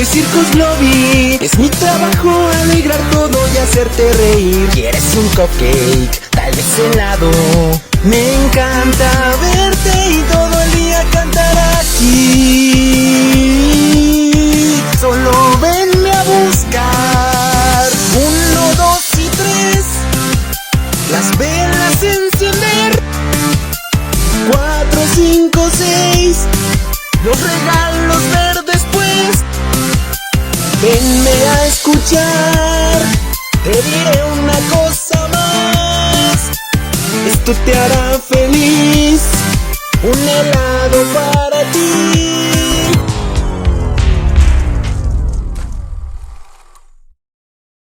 Soy Circus Globy, es mi trabajo alegrar todo y hacerte reír. ¿Quieres un cupcake? Tal vez helado. Me encanta verte y todo el día cantar aquí. Solo venme a buscar. 1, 2 y 3. Las velas encender. 4, 5, 6. Los regalos ver después. Venme a escuchar. Te diré una cosa más. Esto te hará feliz. Un helado